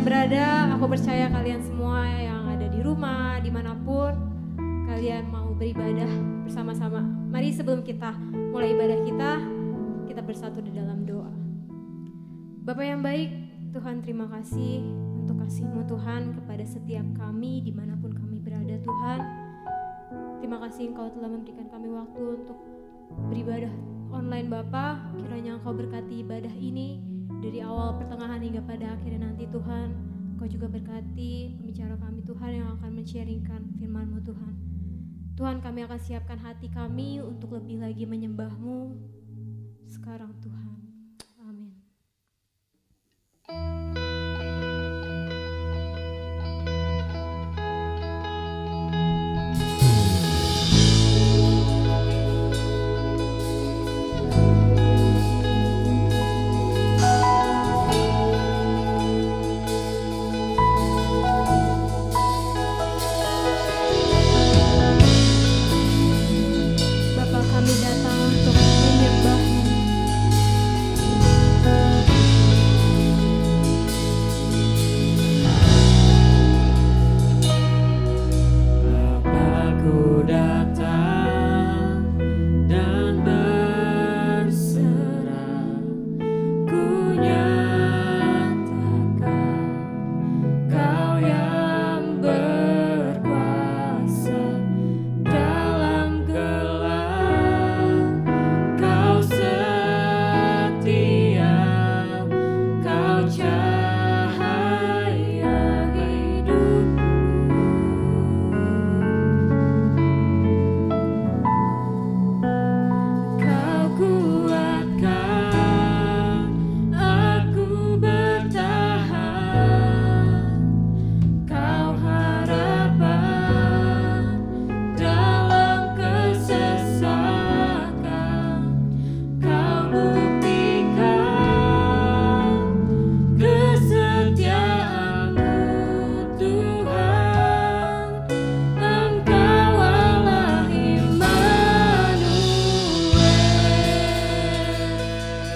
berada, aku percaya kalian semua yang ada di rumah, dimanapun kalian mau beribadah bersama-sama. Mari sebelum kita mulai ibadah kita bersatu di dalam doa. Bapa yang baik, Tuhan terima kasih untuk kasih-Mu Tuhan kepada setiap kami dimanapun kami berada Tuhan. Terima kasih Engkau telah memberikan kami waktu untuk beribadah online Bapa. Kiranya Engkau berkati ibadah ini dari awal pertengahan hingga pada akhirnya nanti Tuhan. Engkau juga berkati pembicara kami Tuhan yang akan men-sharingkan firman-Mu Tuhan. Tuhan, kami akan siapkan hati kami untuk lebih lagi menyembah-Mu sekarang Tuhan. Amin. Bapa, kami datang untuk menyembah-Mu. Bapakku datang dan berserah, ku nyatakan Kau yang berkuasa dalam gelap. Kau setia, Kau cahaya hidupku. Kau kuatkan aku bertahan. Kau harapan dalam kesesakan. Kau buktikan kesetiaan-Mu Tuhan. Engkau Allah Immanuel.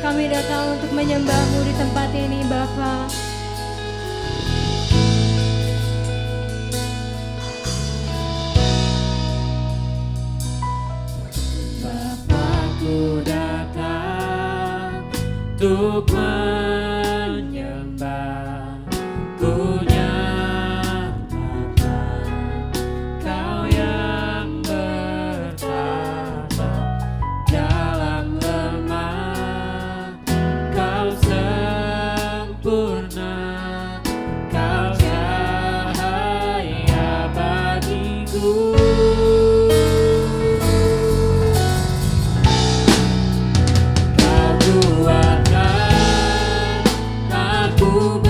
Kami datang untuk menyembah-Mu di tempat ini Bapa. Bapakku datang untuk menyembah, ku nyatakan Kau yang bertata dalam lemah. Kau sempurna, Kau cahaya bagiku. Kau kuatkan aku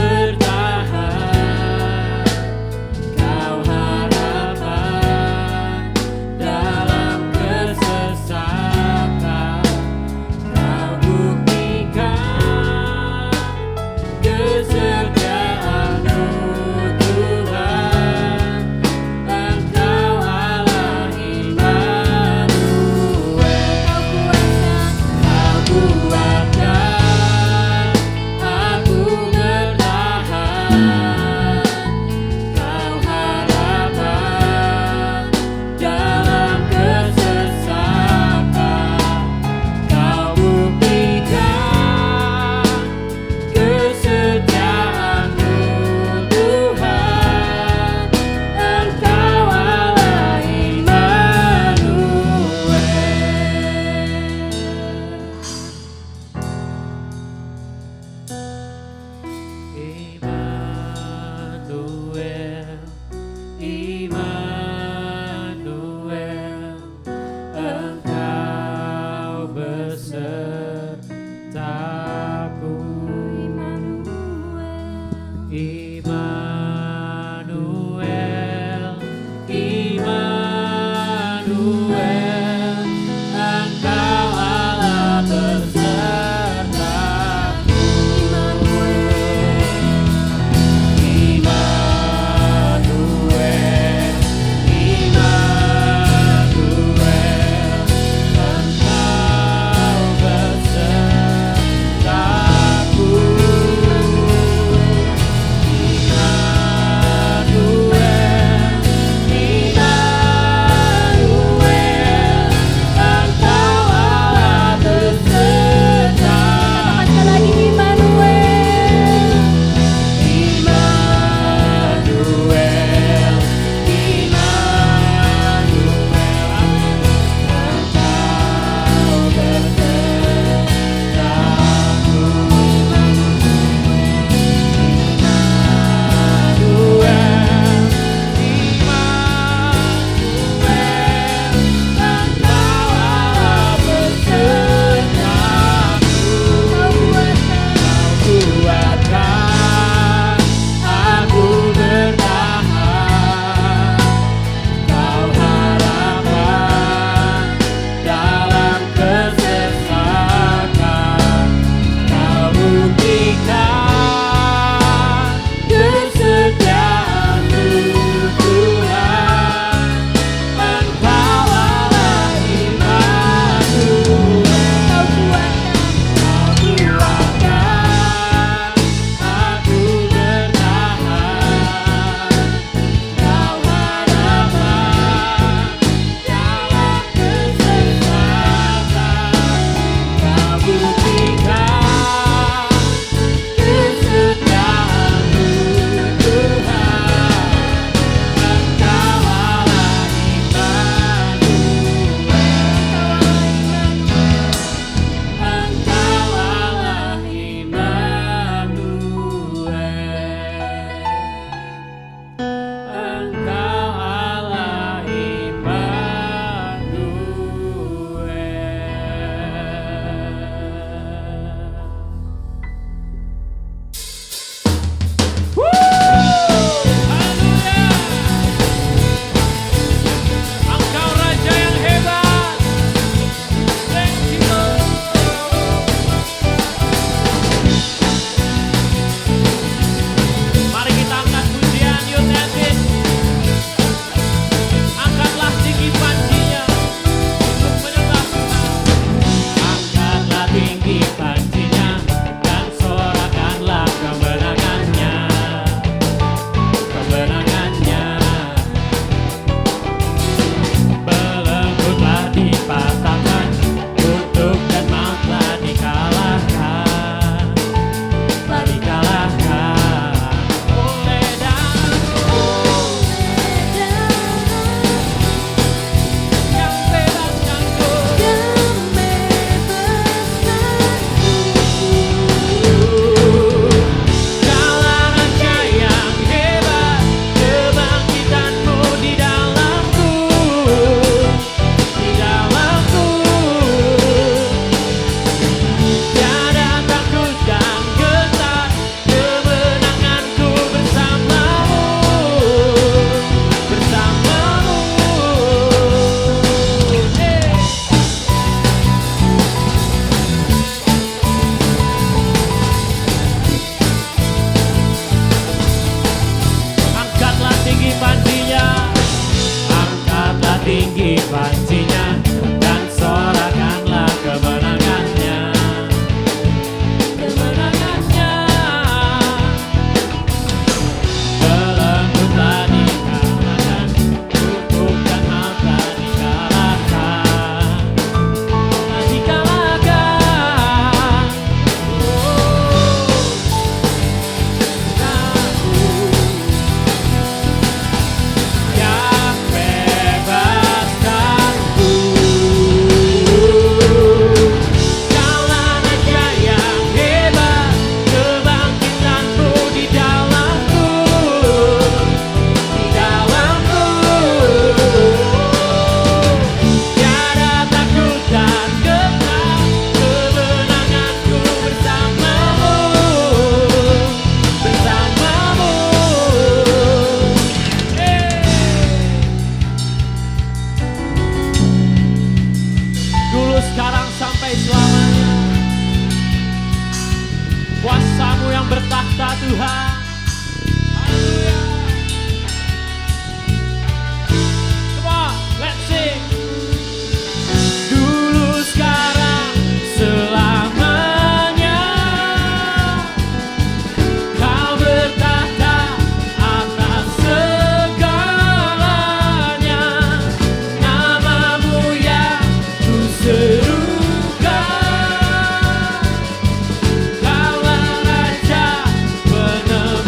Tuhan. Haleluya. Come on, let's sing. Dulu, sekarang, selamanya Kau bertahta atas segalanya. Namamu yang ku serukan, Kaulah Raja penerbang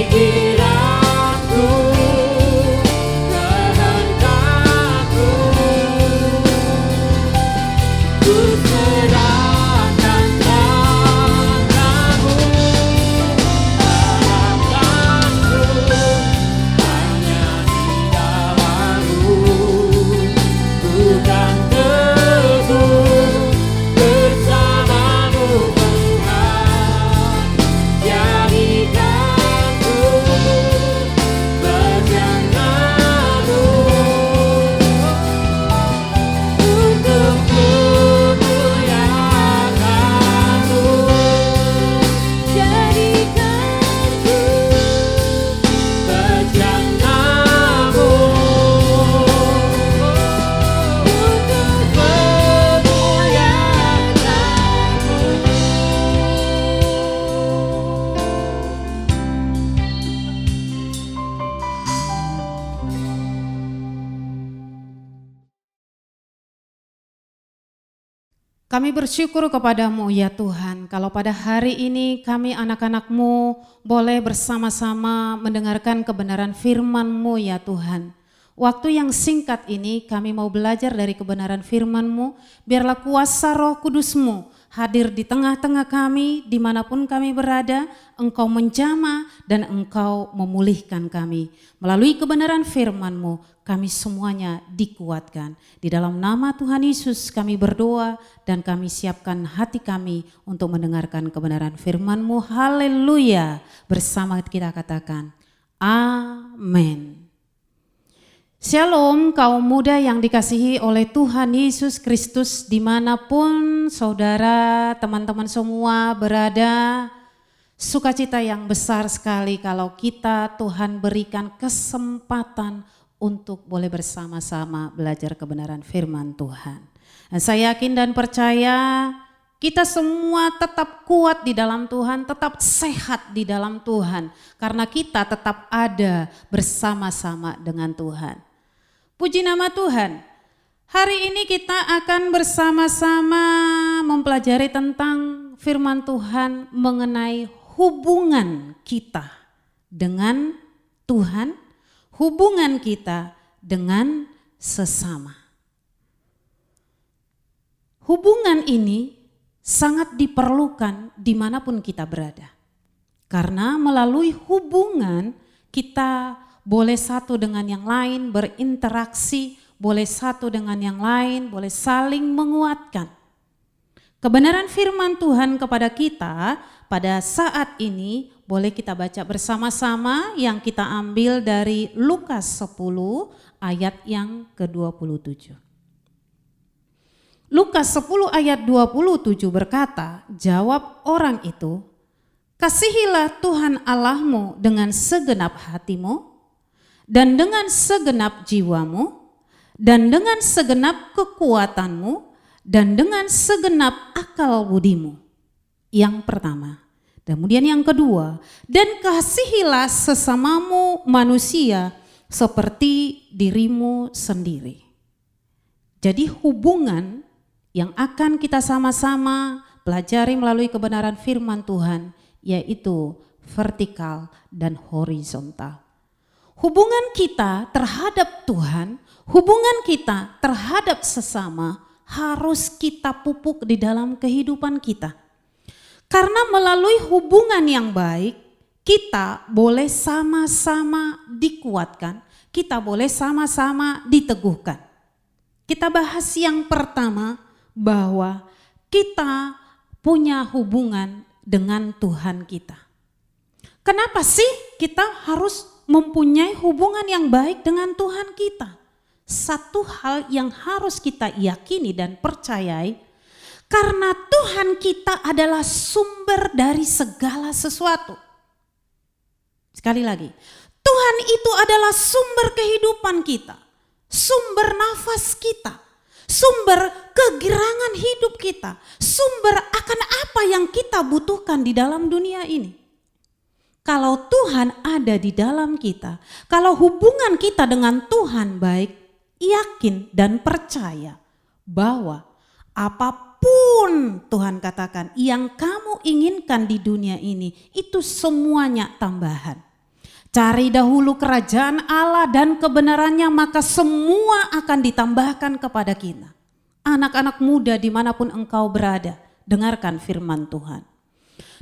pikiranku, kehendakku, ku serahkan padamu. Harapanku hanya di dalam-Mu, ku kan teguh bersama-Mu Tuhan. Jadikanku bejana-Mu untuk memuliakan-Mu. Jadikanku bejana-Mu untuk Kami bersyukur kepadamu ya Tuhan, kalau pada hari ini kami anak-anak-Mu boleh bersama-sama mendengarkan kebenaran firman-Mu ya Tuhan. Waktu yang singkat ini kami mau belajar dari kebenaran firman-Mu, biarlah kuasa Roh Kudus-Mu hadir di tengah-tengah kami, dimanapun kami berada, Engkau menjamah dan Engkau memulihkan kami. Melalui kebenaran firman-Mu, kami semuanya dikuatkan. Di dalam nama Tuhan Yesus kami berdoa dan kami siapkan hati kami untuk mendengarkan kebenaran firman-Mu. Haleluya. Bersama kita katakan, amin. Shalom kaum muda yang dikasihi oleh Tuhan Yesus Kristus, dimanapun saudara, teman-teman semua berada. Sukacita yang besar sekali kalau kita Tuhan berikan kesempatan untuk boleh bersama-sama belajar kebenaran firman Tuhan. Dan saya yakin dan percaya kita semua tetap kuat di dalam Tuhan, tetap sehat di dalam Tuhan, karena kita tetap ada bersama-sama dengan Tuhan. Puji nama Tuhan. Hari ini kita akan bersama-sama mempelajari tentang firman Tuhan mengenai hubungan kita dengan Tuhan, hubungan kita dengan sesama. Hubungan ini sangat diperlukan dimanapun kita berada. Karena melalui hubungan kita boleh satu dengan yang lain, berinteraksi, boleh satu dengan yang lain, boleh saling menguatkan. Kebenaran firman Tuhan kepada kita pada saat ini boleh kita baca bersama-sama yang kita ambil dari Lukas 10 ayat yang ke-27. Lukas 10 ayat 27 berkata, jawab orang itu, kasihilah Tuhan Allahmu dengan segenap hatimu, dan dengan segenap jiwamu, dan dengan segenap kekuatanmu, dan dengan segenap akal budimu. Yang pertama. Kemudian yang kedua, dan kasihilah sesamamu manusia seperti dirimu sendiri. Jadi hubungan yang akan kita sama-sama pelajari melalui kebenaran firman Tuhan, yaitu vertikal dan horizontal. Hubungan kita terhadap Tuhan, hubungan kita terhadap sesama harus kita pupuk di dalam kehidupan kita. Karena melalui hubungan yang baik, kita boleh sama-sama dikuatkan, kita boleh sama-sama diteguhkan. Kita bahas yang pertama, bahwa kita punya hubungan dengan Tuhan kita. Kenapa sih kita harus mempunyai hubungan yang baik dengan Tuhan kita? Satu hal yang harus kita yakini dan percayai, karena Tuhan kita adalah sumber dari segala sesuatu. Sekali lagi, Tuhan itu adalah sumber kehidupan kita, sumber nafas kita, sumber kegirangan hidup kita, sumber akan apa yang kita butuhkan di dalam dunia ini. Kalau Tuhan ada di dalam kita, kalau hubungan kita dengan Tuhan baik, yakin dan percaya bahwa apapun Tuhan katakan yang kamu inginkan di dunia ini, itu semuanya tambahan. Cari dahulu kerajaan Allah dan kebenarannya, maka semua akan ditambahkan kepada kita. Anak-anak muda dimanapun engkau berada, dengarkan firman Tuhan.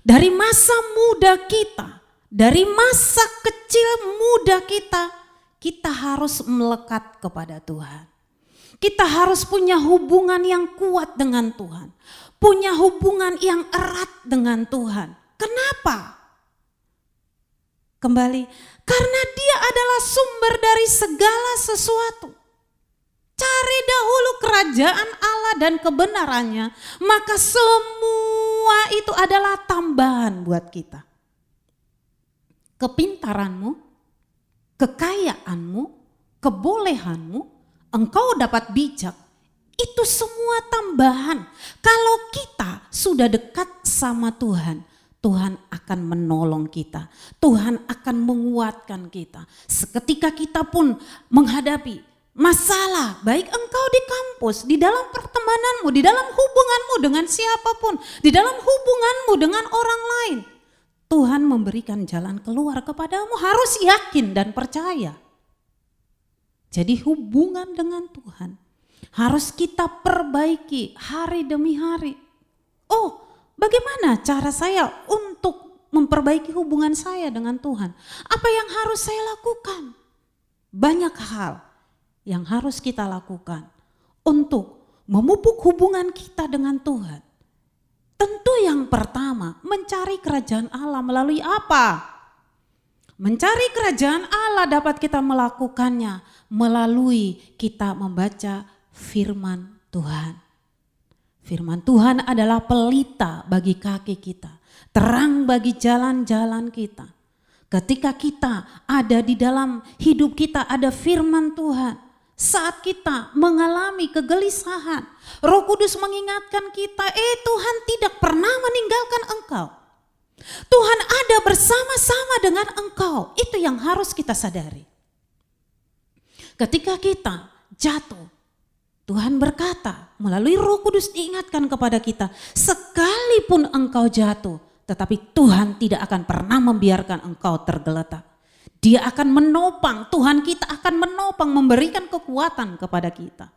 Dari masa muda kita, dari masa kecil muda kita harus melekat kepada Tuhan. Kita harus punya hubungan yang kuat dengan Tuhan. Punya hubungan yang erat dengan Tuhan. Kenapa? Kembali, karena Dia adalah sumber dari segala sesuatu. Cari dahulu kerajaan Allah dan kebenarannya, maka semua itu adalah tambahan buat kita. Kepintaranmu, kekayaanmu, kebolehanmu, engkau dapat bijak, itu semua tambahan. Kalau kita sudah dekat sama Tuhan, Tuhan akan menolong kita. Tuhan akan menguatkan kita. Seketika kita pun menghadapi masalah, baik engkau di kampus, di dalam pertemananmu, di dalam hubunganmu dengan siapapun, di dalam hubunganmu dengan orang lain, Tuhan memberikan jalan keluar kepadamu. Harus yakin dan percaya. Jadi hubungan dengan Tuhan harus kita perbaiki hari demi hari. Oh, bagaimana cara saya untuk memperbaiki hubungan saya dengan Tuhan? Apa yang harus saya lakukan? Banyak hal yang harus kita lakukan untuk memupuk hubungan kita dengan Tuhan. Tentu yang pertama, mencari kerajaan Allah melalui apa? Mencari kerajaan Allah dapat kita melakukannya melalui kita membaca firman Tuhan. Firman Tuhan adalah pelita bagi kaki kita, terang bagi jalan-jalan kita. Ketika kita ada di dalam hidup kita ada firman Tuhan, saat kita mengalami kegelisahan, Roh Kudus mengingatkan kita, Tuhan tidak pernah meninggalkan engkau. Tuhan ada bersama-sama dengan engkau. Itu yang harus kita sadari. Ketika kita jatuh, Tuhan berkata melalui Roh Kudus diingatkan kepada kita, sekalipun engkau jatuh, tetapi Tuhan tidak akan pernah membiarkan engkau tergeletak. Dia akan menopang, Tuhan kita akan menopang, memberikan kekuatan kepada kita.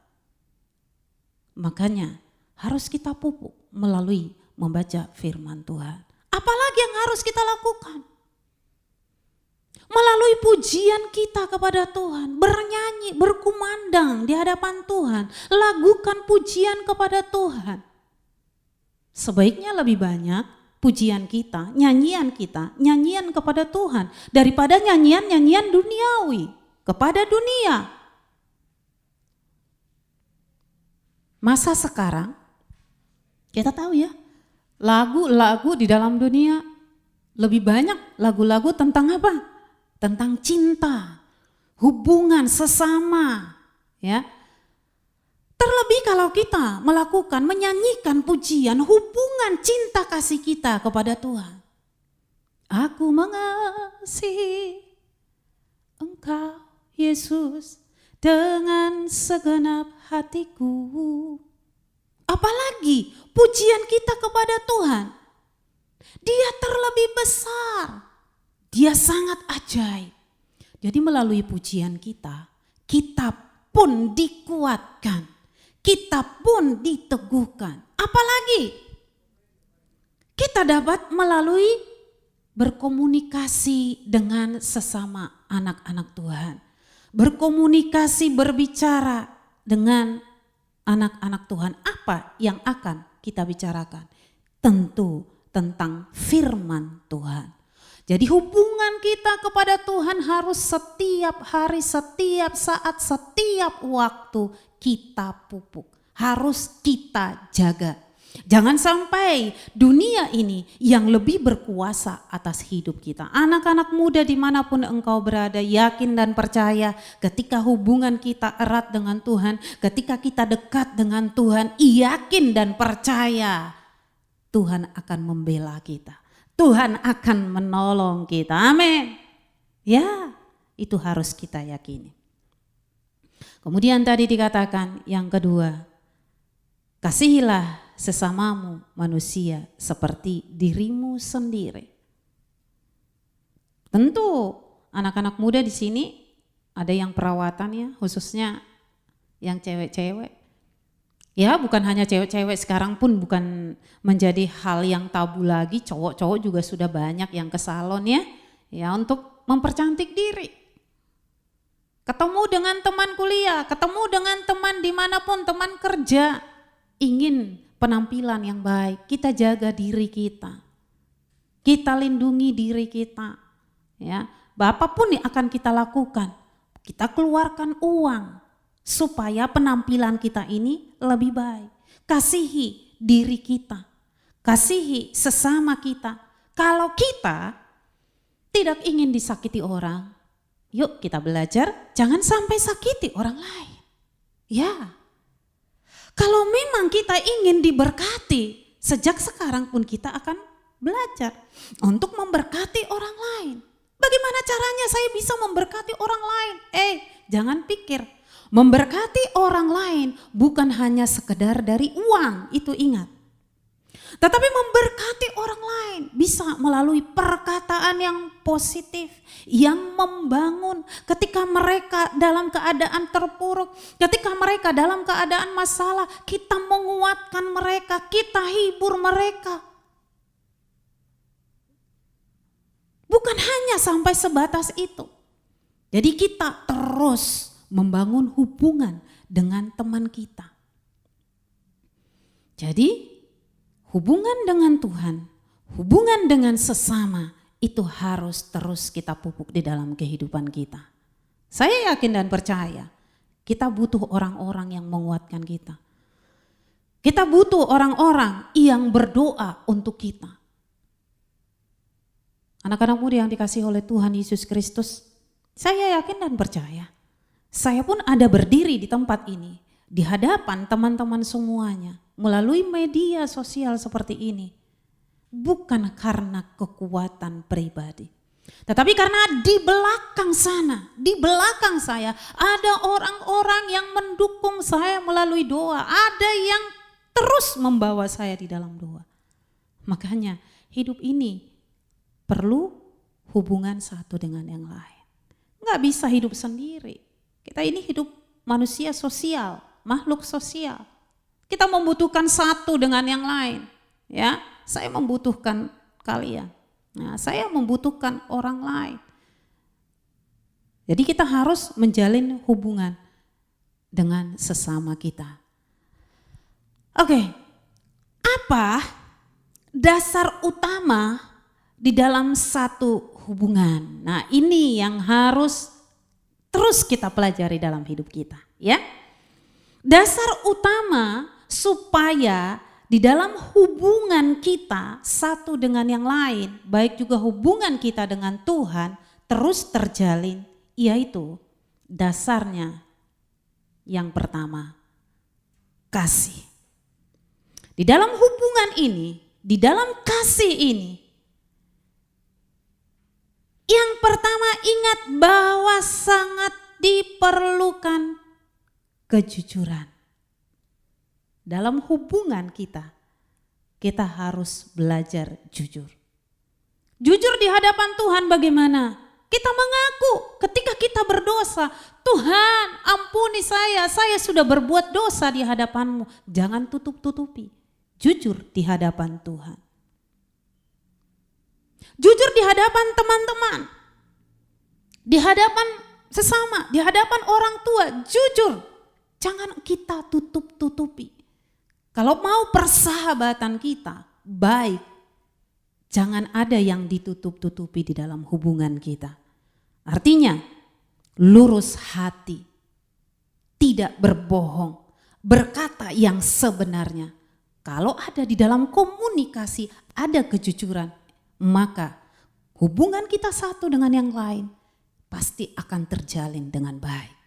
Makanya harus kita pupuk melalui membaca firman Tuhan. Apalagi yang harus kita lakukan? Melalui pujian kita kepada Tuhan, bernyanyi, berkumandang di hadapan Tuhan, lagukan pujian kepada Tuhan. Sebaiknya lebih banyak pujian kita, nyanyian kepada Tuhan daripada nyanyian-nyanyian duniawi kepada dunia. Masa sekarang kita tahu ya, lagu-lagu di dalam dunia lebih banyak lagu-lagu tentang apa? Tentang cinta, hubungan sesama, ya. Terlebih kalau kita melakukan, menyanyikan pujian, hubungan cinta kasih kita kepada Tuhan. Aku mengasihi Engkau, Yesus, dengan segenap hatiku. Apalagi pujian kita kepada Tuhan. Dia terlebih besar. Dia sangat ajaib. Jadi melalui pujian kita pun dikuatkan, kita pun diteguhkan. Apalagi kita dapat melalui berkomunikasi dengan sesama anak-anak Tuhan. Berkomunikasi, berbicara dengan anak-anak Tuhan. Apa yang akan kita bicarakan? Tentu tentang firman Tuhan. Jadi hubungan kita kepada Tuhan harus setiap hari, setiap saat, setiap waktu kita pupuk. Harus kita jaga. Jangan sampai dunia ini yang lebih berkuasa atas hidup kita. Anak-anak muda dimanapun engkau berada, yakin dan percaya ketika hubungan kita erat dengan Tuhan, ketika kita dekat dengan Tuhan, yakin dan percaya Tuhan akan membela kita. Tuhan akan menolong kita. Amin. Ya, itu harus kita yakini. Kemudian tadi dikatakan yang kedua, kasihilah sesamamu manusia seperti dirimu sendiri. Tentu anak-anak muda di sini ada yang perawatan ya, khususnya yang cewek-cewek. Ya bukan hanya cewek-cewek, sekarang pun bukan menjadi hal yang tabu lagi, cowok-cowok juga sudah banyak yang ke salon ya untuk mempercantik diri. Ketemu dengan teman kuliah, ketemu dengan teman dimanapun, teman kerja, ingin penampilan yang baik, kita jaga diri kita lindungi diri kita, ya. Apapun yang akan kita lakukan, kita keluarkan uang supaya penampilan kita ini lebih baik. Kasihi diri kita, kasihi sesama kita. Kalau kita tidak ingin disakiti orang, yuk kita belajar jangan sampai sakiti orang lain. Ya, kalau memang kita ingin diberkati, sejak sekarang pun kita akan belajar untuk memberkati orang lain. Bagaimana caranya saya bisa memberkati orang lain? Jangan pikir memberkati orang lain bukan hanya sekedar dari uang, itu ingat. Tetapi memberkati orang lain bisa melalui perkataan yang positif, yang membangun ketika mereka dalam keadaan terpuruk, ketika mereka dalam keadaan masalah, kita menguatkan mereka, kita hibur mereka. Bukan hanya sampai sebatas itu. Jadi kita terus membangun hubungan dengan teman kita. Jadi hubungan dengan Tuhan, hubungan dengan sesama itu harus terus kita pupuk di dalam kehidupan kita. Saya yakin dan percaya kita butuh orang-orang yang menguatkan kita. Kita butuh orang-orang yang berdoa untuk kita. Anak-anak muda yang dikasihi oleh Tuhan Yesus Kristus, saya yakin dan percaya, saya pun ada berdiri di tempat ini, di hadapan teman-teman semuanya, melalui media sosial seperti ini, bukan karena kekuatan pribadi, tetapi karena di belakang sana, di belakang saya ada orang-orang yang mendukung saya melalui doa, ada yang terus membawa saya di dalam doa. Makanya hidup ini perlu hubungan satu dengan yang lain. Nggak bisa hidup sendiri. Kita ini hidup manusia sosial, makhluk sosial. Kita membutuhkan satu dengan yang lain. Ya, saya membutuhkan kalian. Nah, saya membutuhkan orang lain. Jadi kita harus menjalin hubungan dengan sesama kita. Oke, apa dasar utama di dalam satu hubungan? Nah, ini yang harus terus kita pelajari dalam hidup kita, ya. Dasar utama supaya di dalam hubungan kita satu dengan yang lain, baik juga hubungan kita dengan Tuhan terus terjalin, yaitu dasarnya yang pertama, kasih. Di dalam hubungan ini, di dalam kasih ini, yang pertama ingat bahwa sangat diperlukan kejujuran. Dalam hubungan kita harus belajar jujur. Jujur di hadapan Tuhan bagaimana? Kita mengaku ketika kita berdosa, Tuhan ampuni saya sudah berbuat dosa di hadapan-Mu. Jangan tutup-tutupi, jujur di hadapan Tuhan. Jujur di hadapan teman-teman, di hadapan sesama, di hadapan orang tua, jujur. Jangan kita tutup-tutupi. Kalau mau persahabatan kita baik, jangan ada yang ditutup-tutupi di dalam hubungan kita. Artinya, lurus hati, tidak berbohong, berkata yang sebenarnya. Kalau ada di dalam komunikasi, ada kejujuran, maka hubungan kita satu dengan yang lain pasti akan terjalin dengan baik.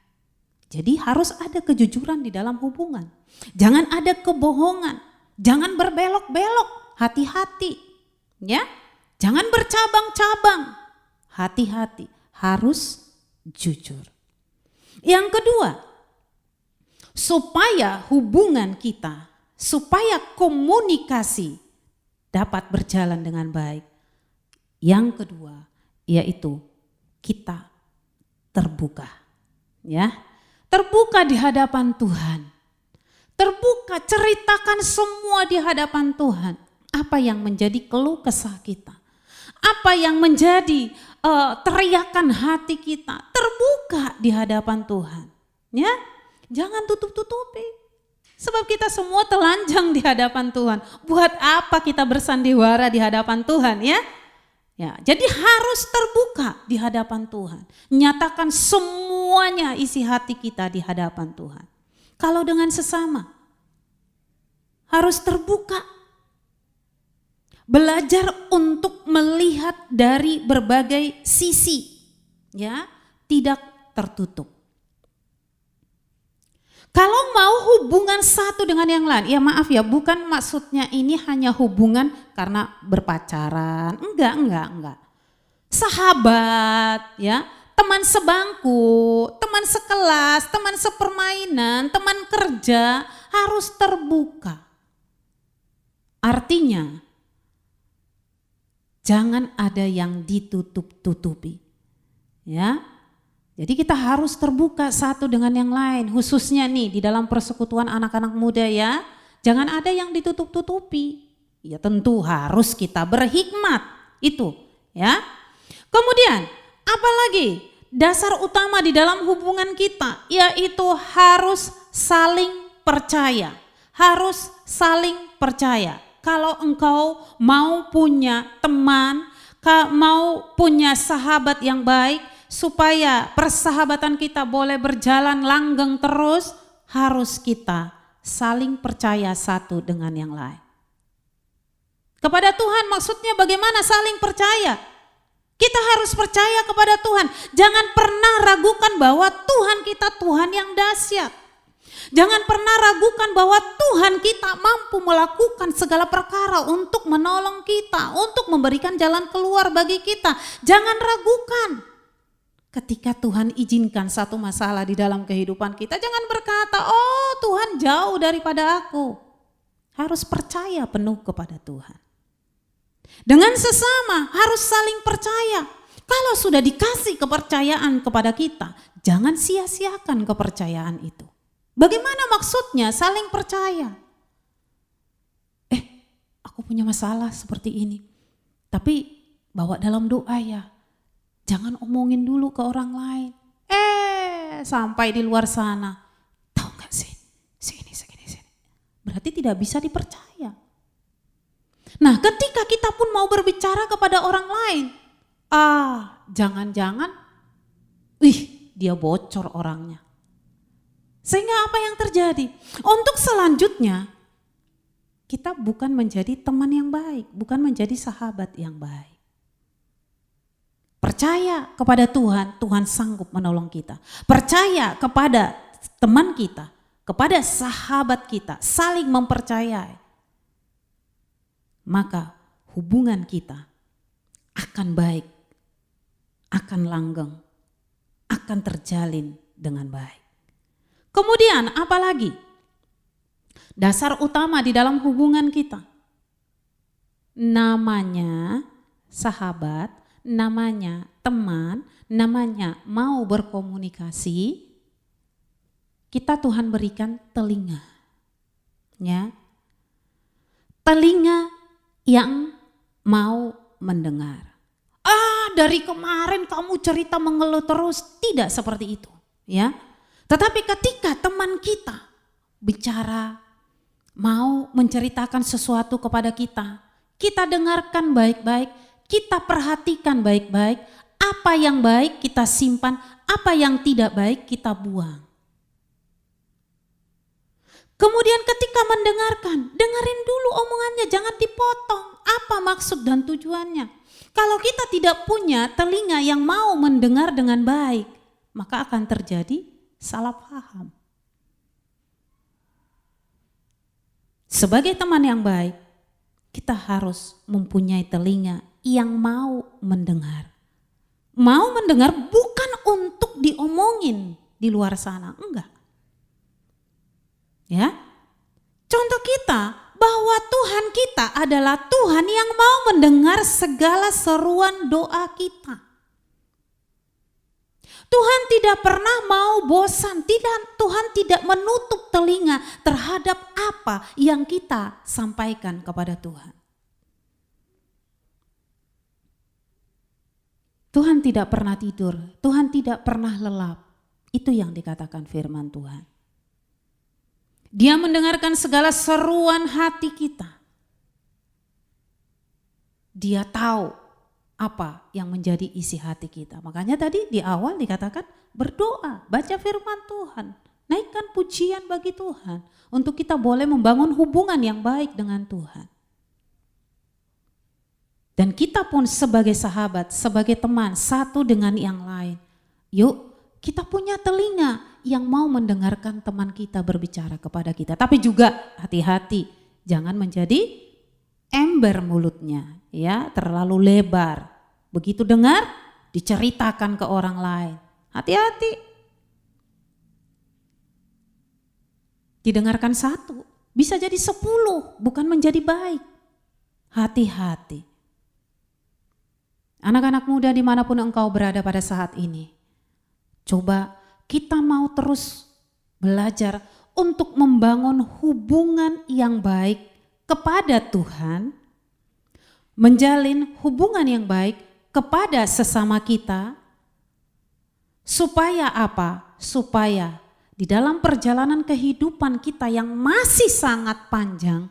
Jadi harus ada kejujuran di dalam hubungan. Jangan ada kebohongan, jangan berbelok-belok, hati-hati. Ya, jangan bercabang-cabang, hati-hati, harus jujur. Yang kedua, supaya hubungan kita, supaya komunikasi dapat berjalan dengan baik. Yang kedua, yaitu kita terbuka. Ya, terbuka di hadapan Tuhan. Terbuka, ceritakan semua di hadapan Tuhan. Apa yang menjadi keluh kesah kita. Apa yang menjadi teriakan hati kita. Terbuka di hadapan Tuhan. Ya, jangan tutup-tutupi. Sebab kita semua telanjang di hadapan Tuhan. Buat apa kita bersandiwara di hadapan Tuhan ya? Ya, jadi harus terbuka di hadapan Tuhan. Nyatakan semuanya isi hati kita di hadapan Tuhan. Kalau dengan sesama harus terbuka. Belajar untuk melihat dari berbagai sisi. Ya, tidak tertutup. Kalau mau hubungan satu dengan yang lain, ya maaf ya, bukan maksudnya ini hanya hubungan karena berpacaran, enggak. Sahabat, ya, teman sebangku, teman sekelas, teman sepermainan, teman kerja harus terbuka. Artinya, jangan ada yang ditutup-tutupi, ya. Jadi kita harus terbuka satu dengan yang lain, khususnya nih di dalam persekutuan anak-anak muda ya. Jangan ada yang ditutup-tutupi. Ya tentu harus kita berhikmat itu ya. Kemudian apalagi dasar utama di dalam hubungan kita yaitu harus saling percaya. Harus saling percaya. Kalau engkau mau punya teman, mau punya sahabat yang baik, supaya persahabatan kita boleh berjalan langgeng terus, harus kita saling percaya satu dengan yang lain. Kepada Tuhan maksudnya bagaimana saling percaya? Kita harus percaya kepada Tuhan. Jangan pernah ragukan bahwa Tuhan kita Tuhan yang dahsyat. Jangan pernah ragukan bahwa Tuhan kita mampu melakukan segala perkara untuk menolong kita, untuk memberikan jalan keluar bagi kita. Jangan ragukan. Ketika Tuhan izinkan satu masalah di dalam kehidupan kita, jangan berkata, oh Tuhan jauh daripada aku. Harus percaya penuh kepada Tuhan. Dengan sesama harus saling percaya. Kalau sudah dikasih kepercayaan kepada kita, jangan sia-siakan kepercayaan itu. Bagaimana maksudnya saling percaya? Aku punya masalah seperti ini, tapi bawa dalam doa ya. Jangan omongin dulu ke orang lain. Sampai di luar sana, tahu nggak sih? Sini. Berarti tidak bisa dipercaya. Nah, ketika kita pun mau berbicara kepada orang lain, jangan-jangan, dia bocor orangnya. Sehingga apa yang terjadi? Untuk selanjutnya, kita bukan menjadi teman yang baik, bukan menjadi sahabat yang baik. Percaya kepada Tuhan, Tuhan sanggup menolong kita. Percaya kepada teman kita, kepada sahabat kita, saling mempercayai. Maka hubungan kita akan baik, akan langgeng, akan terjalin dengan baik. Kemudian apalagi? Dasar utama di dalam hubungan kita. Namanya sahabat, namanya teman, namanya mau berkomunikasi, kita Tuhan berikan telinga. Ya. Telinga yang mau mendengar. Dari kemarin kamu cerita mengeluh terus, tidak seperti itu, ya. Tetapi ketika teman kita bicara, mau menceritakan sesuatu kepada kita, kita dengarkan baik-baik, kita perhatikan baik-baik, apa yang baik kita simpan, apa yang tidak baik kita buang. Kemudian ketika mendengarkan, dengerin dulu omongannya, jangan dipotong. Apa maksud dan tujuannya? Kalau kita tidak punya telinga yang mau mendengar dengan baik, maka akan terjadi salah paham. Sebagai teman yang baik, kita harus mempunyai telinga yang mau mendengar. Mau mendengar bukan untuk diomongin di luar sana, enggak. Ya. Contoh kita bahwa Tuhan kita adalah Tuhan yang mau mendengar segala seruan doa kita. Tuhan tidak pernah mau bosan, Tuhan tidak menutup telinga terhadap apa yang kita sampaikan kepada Tuhan. Tuhan tidak pernah tidur, Tuhan tidak pernah lelap. Itu yang dikatakan firman Tuhan. Dia mendengarkan segala seruan hati kita. Dia tahu apa yang menjadi isi hati kita. Makanya tadi di awal dikatakan berdoa, baca firman Tuhan, naikkan pujian bagi Tuhan untuk kita boleh membangun hubungan yang baik dengan Tuhan. Dan kita pun sebagai sahabat, sebagai teman, satu dengan yang lain. Yuk kita punya telinga yang mau mendengarkan teman kita berbicara kepada kita. Tapi juga hati-hati, jangan menjadi ember mulutnya, ya, terlalu lebar. Begitu dengar, diceritakan ke orang lain. Hati-hati. Didengarkan satu, bisa jadi 10, bukan menjadi baik. Hati-hati. Anak-anak muda dimanapun engkau berada pada saat ini, coba kita mau terus belajar untuk membangun hubungan yang baik kepada Tuhan, menjalin hubungan yang baik kepada sesama kita, supaya apa? Supaya di dalam perjalanan kehidupan kita yang masih sangat panjang,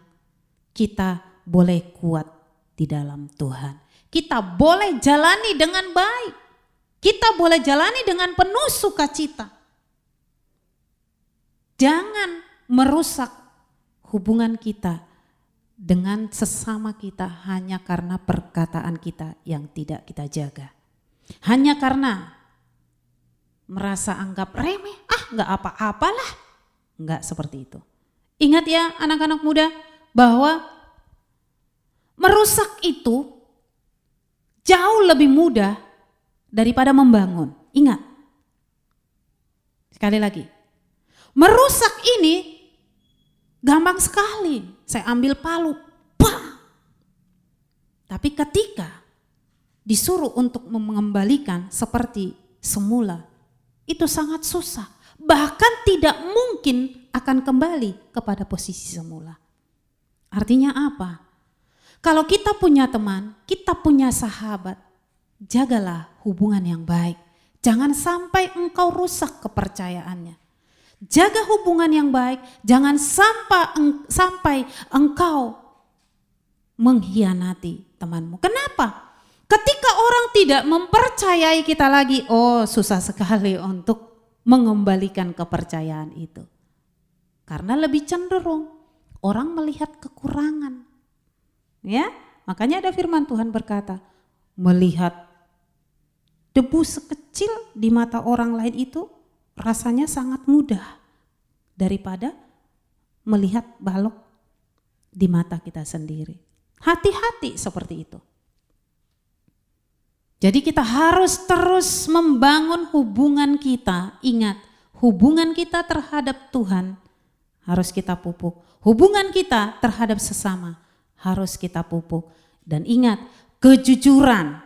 kita boleh kuat di dalam Tuhan. Kita boleh jalani dengan baik. Kita boleh jalani dengan penuh sukacita. Jangan merusak hubungan kita dengan sesama kita hanya karena perkataan kita yang tidak kita jaga. Hanya karena merasa anggap remeh, gak apa-apalah. Enggak seperti itu. Ingat ya anak-anak muda, bahwa merusak itu jauh lebih mudah daripada membangun. Ingat, sekali lagi, merusak ini gampang sekali. Saya ambil palu, bah! Tapi ketika disuruh untuk mengembalikan seperti semula, itu sangat susah. Bahkan tidak mungkin akan kembali kepada posisi semula. Artinya apa? Kalau kita punya teman, kita punya sahabat, jagalah hubungan yang baik. Jangan sampai engkau rusak kepercayaannya. Jaga hubungan yang baik, jangan sampai engkau mengkhianati temanmu. Kenapa? Ketika orang tidak mempercayai kita lagi, susah sekali untuk mengembalikan kepercayaan itu. Karena lebih cenderung orang melihat kekurangan. Ya, makanya ada firman Tuhan berkata, melihat debu sekecil di mata orang lain itu rasanya sangat mudah daripada melihat balok di mata kita sendiri. Hati-hati seperti itu. Jadi kita harus terus membangun hubungan kita. Ingat, hubungan kita terhadap Tuhan harus kita pupuk. Hubungan kita terhadap sesama harus kita pupuk. Dan ingat, kejujuran,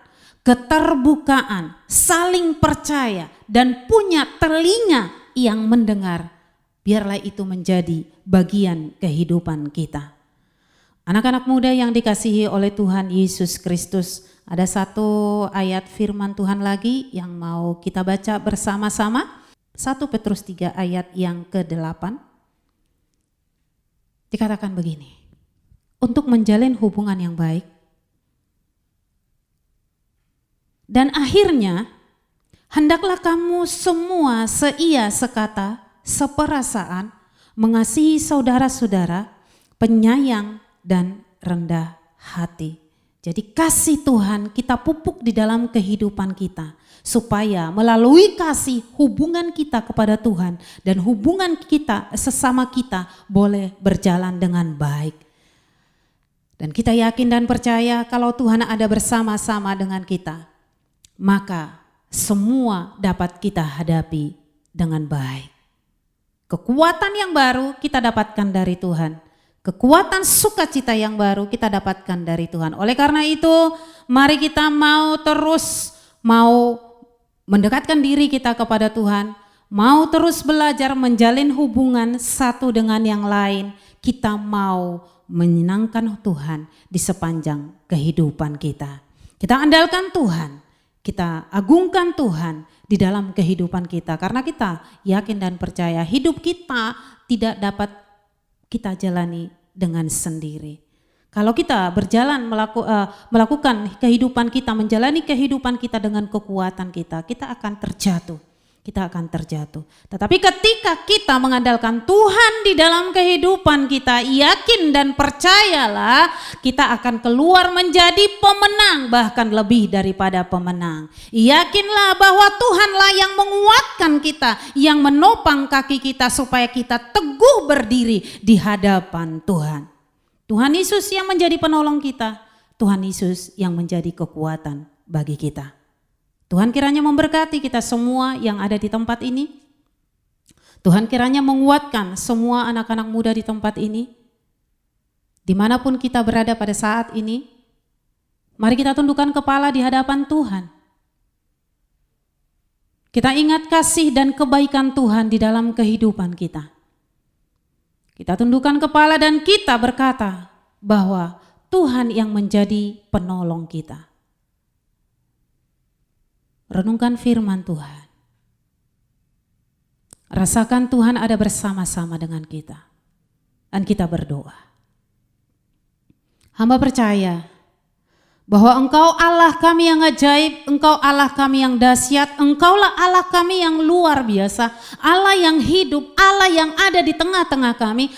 keterbukaan, saling percaya, dan punya telinga yang mendengar, biarlah itu menjadi bagian kehidupan kita. Anak-anak muda yang dikasihi oleh Tuhan Yesus Kristus, ada satu ayat firman Tuhan lagi yang mau kita baca bersama-sama. 1 Petrus 3 ayat yang ke-8. Dikatakan begini, untuk menjalin hubungan yang baik, dan akhirnya hendaklah kamu semua seia sekata, seperasaan, mengasihi saudara-saudara, penyayang dan rendah hati. Jadi kasih Tuhan kita pupuk di dalam kehidupan kita, supaya melalui kasih hubungan kita kepada Tuhan dan hubungan kita sesama kita boleh berjalan dengan baik. Dan kita yakin dan percaya kalau Tuhan ada bersama-sama dengan kita, maka semua dapat kita hadapi dengan baik. Kekuatan yang baru kita dapatkan dari Tuhan. Kekuatan sukacita yang baru kita dapatkan dari Tuhan. Oleh karena itu, mari kita mau mendekatkan diri kita kepada Tuhan, mau terus belajar menjalin hubungan satu dengan yang lain, kita mau menyenangkan Tuhan di sepanjang kehidupan kita. Kita andalkan Tuhan, kita agungkan Tuhan di dalam kehidupan kita, karena kita yakin dan percaya hidup kita tidak dapat kita jalani dengan sendiri. Kalau kita berjalan melakukan kehidupan kita, menjalani kehidupan kita dengan kekuatan kita, kita akan terjatuh. Kita akan terjatuh. Tetapi ketika kita mengandalkan Tuhan di dalam kehidupan kita, yakin dan percayalah kita akan keluar menjadi pemenang, bahkan lebih daripada pemenang. Yakinlah bahwa Tuhanlah yang menguatkan kita, yang menopang kaki kita supaya kita teguh berdiri di hadapan Tuhan. Tuhan Yesus yang menjadi penolong kita, Tuhan Yesus yang menjadi kekuatan bagi kita. Tuhan kiranya memberkati kita semua yang ada di tempat ini. Tuhan kiranya menguatkan semua anak-anak muda di tempat ini. Dimanapun kita berada pada saat ini, mari kita tundukkan kepala di hadapan Tuhan. Kita ingat kasih dan kebaikan Tuhan di dalam kehidupan kita. Kita tundukkan kepala dan kita berkata bahwa Tuhan yang menjadi penolong kita. Renungkan firman Tuhan. Rasakan Tuhan ada bersama-sama dengan kita. Dan kita berdoa. Hamba percaya bahwa Engkau Allah kami yang ajaib, Engkau Allah kami yang dahsyat, Engkaulah Allah kami yang luar biasa, Allah yang hidup, Allah yang ada di tengah-tengah kami,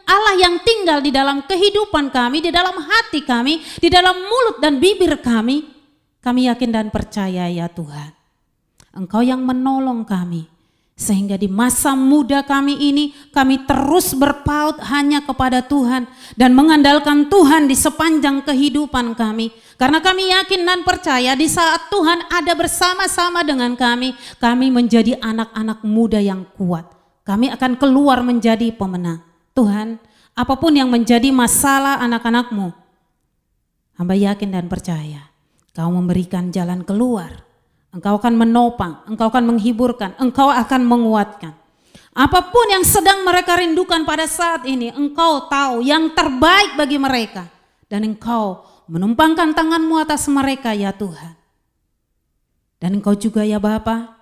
Allah yang tinggal di dalam kehidupan kami, di dalam hati kami, di dalam mulut dan bibir kami. Kami yakin dan percaya ya Tuhan, Engkau yang menolong kami, sehingga di masa muda kami ini kami terus berpaut hanya kepada Tuhan dan mengandalkan Tuhan di sepanjang kehidupan kami. Karena kami yakin dan percaya di saat Tuhan ada bersama-sama dengan kami menjadi anak-anak muda yang kuat. Kami akan keluar menjadi pemenang. Tuhan, apapun yang menjadi masalah anak-anak-Mu, hamba yakin dan percaya Engkau memberikan jalan keluar, Engkau akan menopang, Engkau akan menghiburkan, Engkau akan menguatkan. Apapun yang sedang mereka rindukan pada saat ini, Engkau tahu yang terbaik bagi mereka. Dan Engkau menumpangkan tangan-Mu atas mereka ya Tuhan. Dan Engkau juga ya Bapa,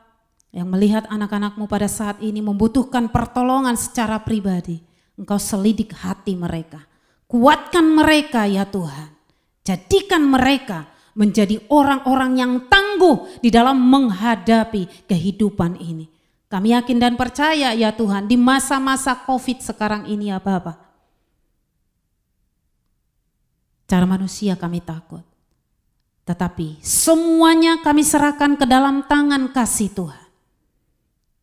yang melihat anak-anak-Mu pada saat ini membutuhkan pertolongan secara pribadi. Engkau selidik hati mereka, kuatkan mereka ya Tuhan. Jadikan mereka menjadi orang-orang yang tangguh di dalam menghadapi kehidupan ini. Kami yakin dan percaya ya Tuhan, di masa-masa COVID sekarang ini ya Bapa, cara manusia kami takut, tetapi semuanya kami serahkan ke dalam tangan kasih Tuhan.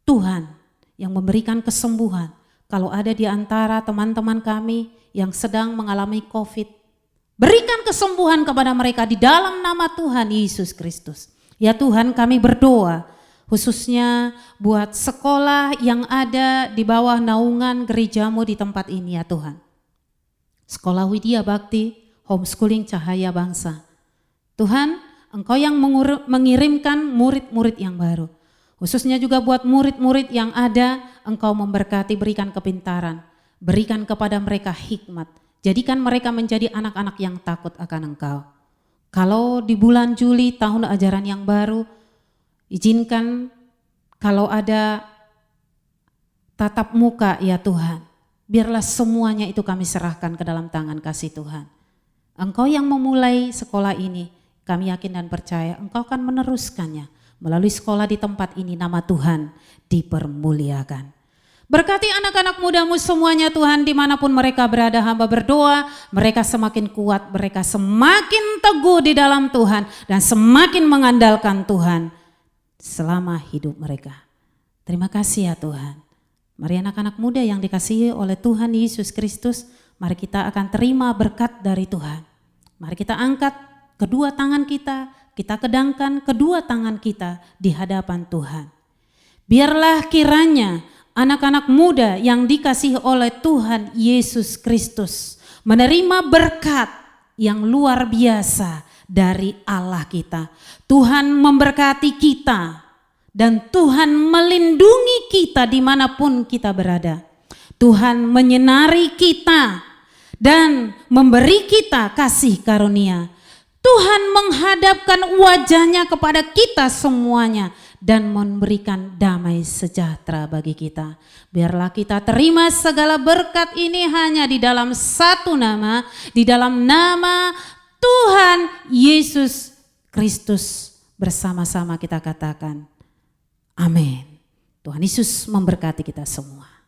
Tuhan yang memberikan kesembuhan. Kalau ada di antara teman-teman kami yang sedang mengalami COVID, berikan kesembuhan kepada mereka di dalam nama Tuhan Yesus Kristus. Ya Tuhan, kami berdoa khususnya buat sekolah yang ada di bawah naungan gereja-Mu di tempat ini ya Tuhan. Sekolah Widya Bakti, Homeschooling Cahaya Bangsa. Tuhan, Engkau yang mengirimkan murid-murid yang baru. Khususnya juga buat murid-murid yang ada, Engkau memberkati, berikan kepintaran, berikan kepada mereka hikmat. Jadikan mereka menjadi anak-anak yang takut akan Engkau. Kalau di bulan Juli tahun ajaran yang baru, izinkan kalau ada tatap muka ya Tuhan, biarlah semuanya itu kami serahkan ke dalam tangan kasih Tuhan. Engkau yang memulai sekolah ini, kami yakin dan percaya Engkau akan meneruskannya. Melalui sekolah di tempat ini nama Tuhan dipermuliakan. Berkati anak-anak muda-Mu semuanya Tuhan, dimanapun mereka berada, hamba berdoa mereka semakin kuat, mereka semakin teguh di dalam Tuhan dan semakin mengandalkan Tuhan selama hidup mereka. Terima kasih ya Tuhan. Mari anak-anak muda yang dikasihi oleh Tuhan Yesus Kristus, mari kita akan terima berkat dari Tuhan. Mari kita angkat kedua tangan kita kedangkan kedua tangan kita di hadapan Tuhan. Biarlah kiranya anak-anak muda yang dikasihi oleh Tuhan Yesus Kristus menerima berkat yang luar biasa dari Allah kita. Tuhan memberkati kita dan Tuhan melindungi kita dimanapun kita berada. Tuhan menyinari kita dan memberi kita kasih karunia. Tuhan menghadapkan wajahnya kepada kita semuanya dan memberikan damai sejahtera bagi kita. Biarlah kita terima segala berkat ini hanya di dalam satu nama, di dalam nama Tuhan Yesus Kristus. Bersama-sama kita katakan amin. Tuhan Yesus memberkati kita semua.